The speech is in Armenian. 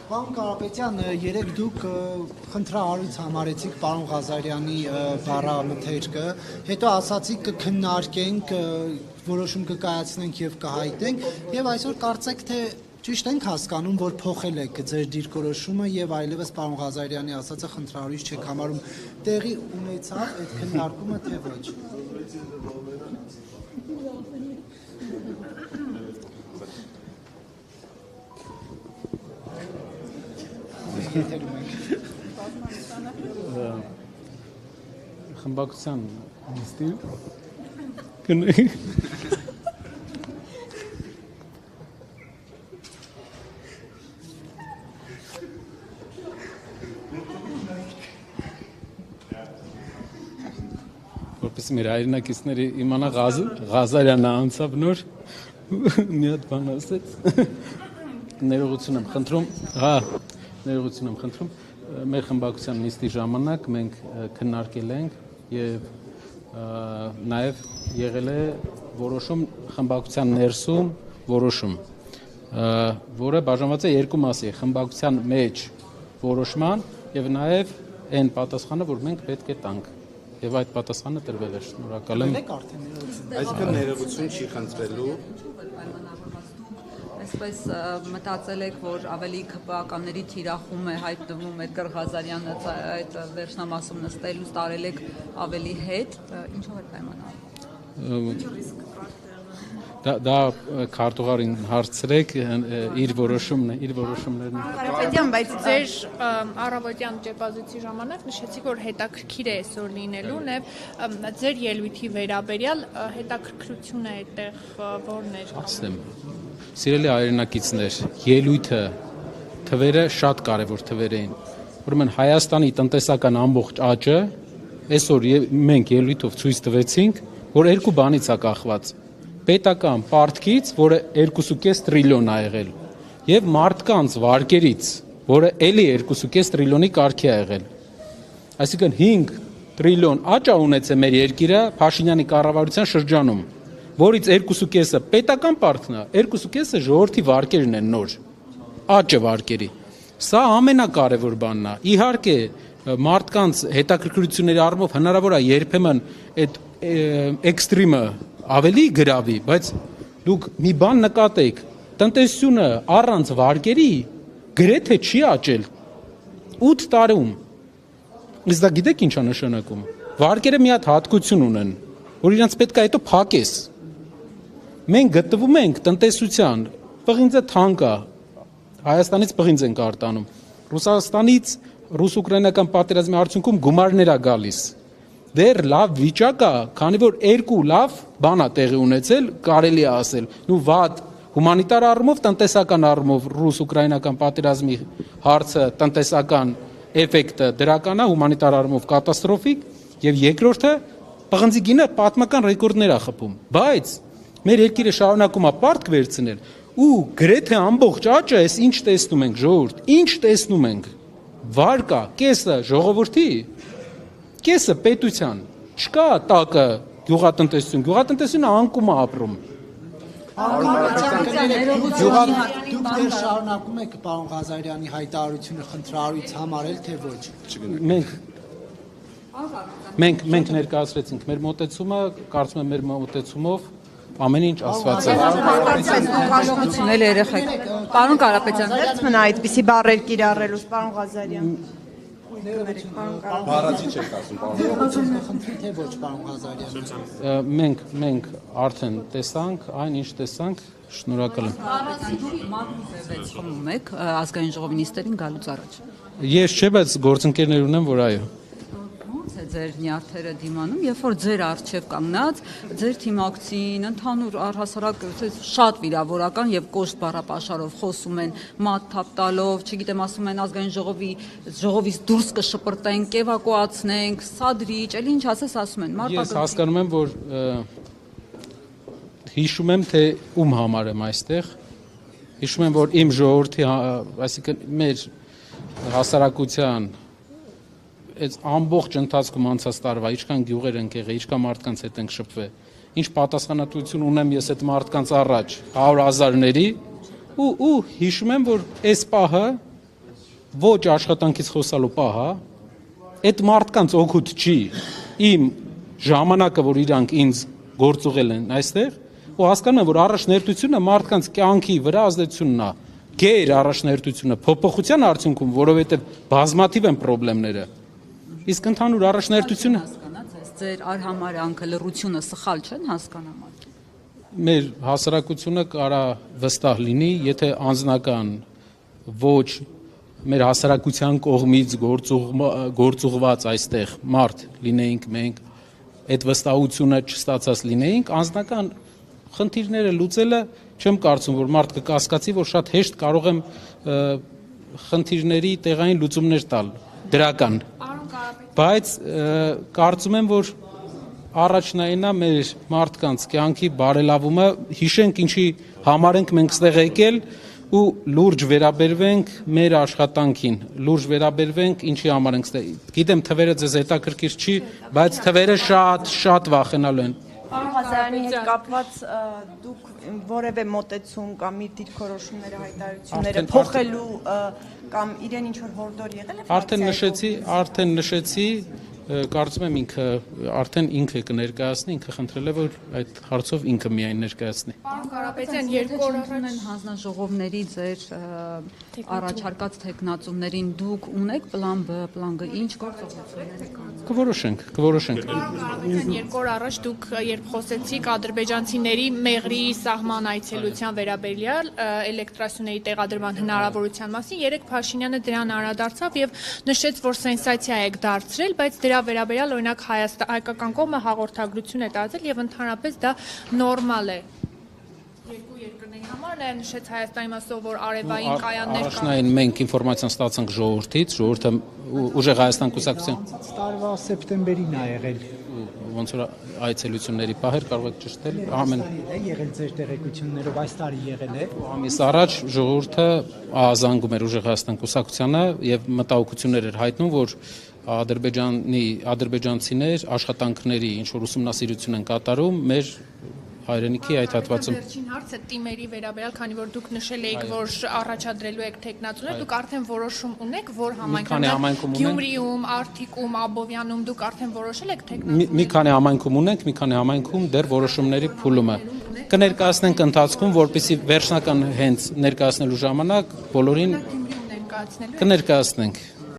Պարոն Կարապետյան, երեք դուք խնդրահարույց համարեցիք պարոն Ղազարյանի բառամթերքը, հետո ասացիք կքննարկենք, որոշում կկայացնենք եւ կհայտենք, եւ այսօր կարծեք թե ճիշտ ենք հասկանում, որ փոխել եք ձեր դիրքորոշումը եւ այլևս պարոն Ղազարյանի ասածը խնդրահարույց չեք համարում, տեղի ունեցավ այդ քննարկումը թե ոչ։ Խմբակցության նիստի որպես մեր հայրենակիցների իմանա Ղազարյանը անցավ նոր մի հատ բան ասեց ներողություն եմ խնդրում ներողություն եմ խնդրում մեր խմբակցության նիստի ժամանակ մենք քննարկել ենք եւ նաեւ եղել է որոշում խմբակցության ներսում որոշում որը բաժանված է երկու մասի խմբակցության մեջ որոշման եւ նաեւ այն պատասխանը որ մենք պետք է տանք եւ այդ պատասխանը տրվել է շնորհակալ եմ այսինքն ներողություն չի խնդրելու Այսպես մտածել եք, որ ավելի քպականների թիրախում է հայտնվում Էդգար Ղազարյանը այդ վերջնամասում նստելուց տարել եք ավելի հետ, ինչով է պայմանավորվում։ Դա քարտուղարին հարցրեք, իր որոշումներն Կարապետյան, բայց ձեր առավոտյան ճեպազեցի ժամանակ նշեցիք, որ հետաքրքիր է այսօր լինելու, եւ ձեր ելույթի վերաբերյալ հետաքրքրությունը այդտեղ որն էր։ Ասեմ Սիրելի հայրենակիցներ, ելույթը թվերը շատ կարևոր թվեր էին։ Ուրեմն Հայաստանի տնտեսական ամբողջ աճը այսօր մենք ելույթով ցույց տվեցինք, որ երկու բանից է կախված։ Պետական պարտքից, որը 2.5 տրիլիոն է եղել, եւ մարդկանց վարկերից, որը էլի 2.5 տրիլիոնի կարգի է եղել։ Այսինքն 5 տրիլիոն աճ է ունեցել մեր երկիրը Փաշինյանի կառավարության շրջանում, որից 2.5-ը պետական պարտքն է, 2.5-ը ժողովրդի վարկերն են նոր, աճը վարկերի։ Սա ամենակարևոր բանն է։ Իհարկե, մարդկանց հետաքրքրությունների առումով հնարավոր է երբեմն այդ էքստրեմը ավելի գրավի, բայց դուք մի բան նկատեք, տնտեսությունը առանց վարկերի գրեթե չի աճել 8 տարում։ Իսկ դա գիտեք ինչ է նշանակում։ Վարկերը մի հատ հատկություն ունեն, որ իրենց պետք է հետո փակես։ Մենք գտնվում ենք տնտեսության, պղինձը թանկ է, Հայաստանից պղինձ ենք արտանում, Ռուսաստանից ռուս-ուկրաինական պատերազմի արդյունքում գումարներ է գալիս։ Դեռ լավ վիճակ է, քանի որ երկու լավ բան է տեղի ունեցել, կարելի է ասել, ու վատ հումանիտար առումով, տնտեսական առումով ռուս-ուկրաինական պատերազմի հարցը, տնտեսական էֆեկտը դրական է, հումանիտար առումով կատաստրոֆիկ, եւ երկրորդը պղնձի գինը պատմական ռեկորդներ է խփում։ Բայց մեր երկիրը շարունակում է պարտք վերցնել, ու գրեթե ամբողջ աճը էս ինչ տեսնում ենք, ժողովուրդ, ինչ տեսնում ենք։ Վարկա, կեսը ժողովրդի, կեսը պետության, չկա տակը գյուղատնտեսությունը անկում է ապրում։ Դուք դեռ շարունակում եք պարոն Ղազարյանի հայտարարությունը խնդրահարույց համարել թե ոչ։ Մենք ներկայացրեցինք մեր մոտեցումը, կարծում եմ մեր մոտեցումով ամեն ինչ ասված է։ Կարողություն էլ երեխեք։ Պարոն Կարապետյան, Ո՞րց մնա այդպիսի բառեր կիրառելուց, պարոն Ղազարյան։ Բառացի չեք ասում, պարոն։ Խնդրի թե ոչ պարոն Ղազարյան։ Մենք արդեն տեսանք, այն ինչ տեսանք, շնորհակալ եմ։ Մագնուս խմում եք ազգային ժողովի նիստերին գալուց առաջ։ Ես չէ, բայց գործընկերներ ունեմ, որ այո։ Ո՞նց է ձեր նյարդերը դիմանում, երբ որ ձեր առջև կանգնած, ձեր թիմակցին ընդհանուր առհասարակ շատ վիրավորական եւ կոշտ բառապաշարով խոսում են, մատ թափ տալով, չգիտեմ, ասում են ազգային ժողովից դուրս կշպրտենք, էվակուացնենք, սադրիչ, էլ ինչ ասես ասում են։ Ես հասկանում եմ, որ հիշում եմ, թե ում համար եմ այստեղ։ Հիշում եմ, որ իմ ժողովրդի, այսինքն մեր հասարակության այս ամբողջ ընթացքում անցած տարվա ինչքան գյուղեր ենք եղել, ինչքան մարդկանց հետ ենք շփվել, ինչ պատասխանատվություն ունեմ ես այդ մարդկանց առաջ 100,000-ների ու հիշում եմ, որ այս պահը ոչ աշխատանքից խոսալու պահա, այդ մարդկանց օգուտ չի իմ ժամանակը, որ իրանք ինձ գործուղել են այստեղ, ու հասկանում եմ, որ առաջնահերթությունը մարդկանց կյանքի վրա ազդեցությունն է, գեր առաջնահերթությունը փոփոխության արդյունքում, որովհետև բազմաթիվ են խնդիրները։ Իսկ ընդհանուր առաջնահերթությունը Հասկանաց, ձեր արհամարյանքը լռությունը սխալ չեն հասկանամ։ մեր հասարակությունը կարա վստահ լինի, եթե անձնական ոչ մեր հասարակության կողմից գործուղված այստեղ մարդ լինեինք մենք, այդ վստահությունը չստացած լինեինք, անձնական խնդիրները լուծելը չեմ կարծում, որ մարդ կկասկածի, որ շատ հեշտ կարող եմ խնդիրների տեղային լուծումներ տալ, դրական։ Բայց կարծում եմ, որ առաջնայինա մեր մարդկանց կյանքի բարելավումը, հիշենք ինչի համար ենք մենք ստեղ եկել ու լուրջ վերաբերվենք մեր աշխատանքին, լուրջ վերաբերվենք ինչի համար ենք ստեղ։ Գիտեմ թվերը ձեզ հետաքրքիր չի, բայց թվերը շատ վախենալու են։ Պարոն Ղազարյանի հետ կապված դուք որևէ մոտեցում կամ իր դիրքորոշումները, հայտարարությունները փոխելու կամ իրեն ինչ-որ հորդոր եղել է։ Արդեն նշեցի, կարծում եմ արդեն ինքը կներկայացնի, ինքը խնդրել է, որ այդ հարցով ինքը միայն ներկայացնի։ Պարոն Կարապետյան, երկու օր առաջ Են հանձնաժողովների ձեր առաջարկած տեխնացումներին դուք ունեք պլան B, պլան G, ինչ գործողություններ եք անում։ Կորոշենք։ Կարապետյան, երկու օր առաջ դուք երբ խոսեցիք ադրբեջանցիների մեղրի սահման այցելության վերաբերյալ էլեկտրասյուների տեղադրման հնարավորության մասին, երեք Փաշինյանը դրան անդրադարձավ եւ նշեց, որ սենսացիա եք դարձրել, բայց դրա վերաբերյալ օրինակ հայկական կողմը հաղորդագրություն է տարածել եւ ընդհանրապես դա նորմալ է։ Երկու երկրների համար նա նշեց Հայաստանի մասով, որ արևային կայաններ կան։ Առաջնային մենք ինֆորմացիան ստացանք ժողովրդից, ժողովուրդը ուժեղ Հայաստան կուսակցության Տարվա սեպտեմբերին է եղել։ ոնց որ այցելությունների պահեր կարող եք ճշտել ամեն Է եղել ձեր տեղեկություններով այս տարի եղել է։ ամիս առաջ ժողովուրդը ահազանգում էր ուժեղ Հայաստան կուսակցությանը եւ մտահոգություններ էր հայտնում, որ ադրբեջանցիներ աշխատանքների ինչ որ ուսումնասիրություն են կատարում մեր հայրենիքի այդ հատվածում։ Վերջին հարցը թիմերի վերաբերյալ, քանի որ դուք նշել եք, որ առաջադրելու եք տեխնացուներ, դուք արդեն որոշում ունեք, որ համայնքում Գյումրիում, Արթիկում, Աբովյանում դուք արդեն որոշել եք տեխնացուներ։ Մի քանի համայնքում ունենք, մի քանի համայնքում դեռ որոշումների փուլումը կներկայացնենք ընթացքում, որպեսզի վերջնական հենց ներկայացնելու ժամանակ բոլորին Գյումրիում ներկայացնելու կներկայացնենք։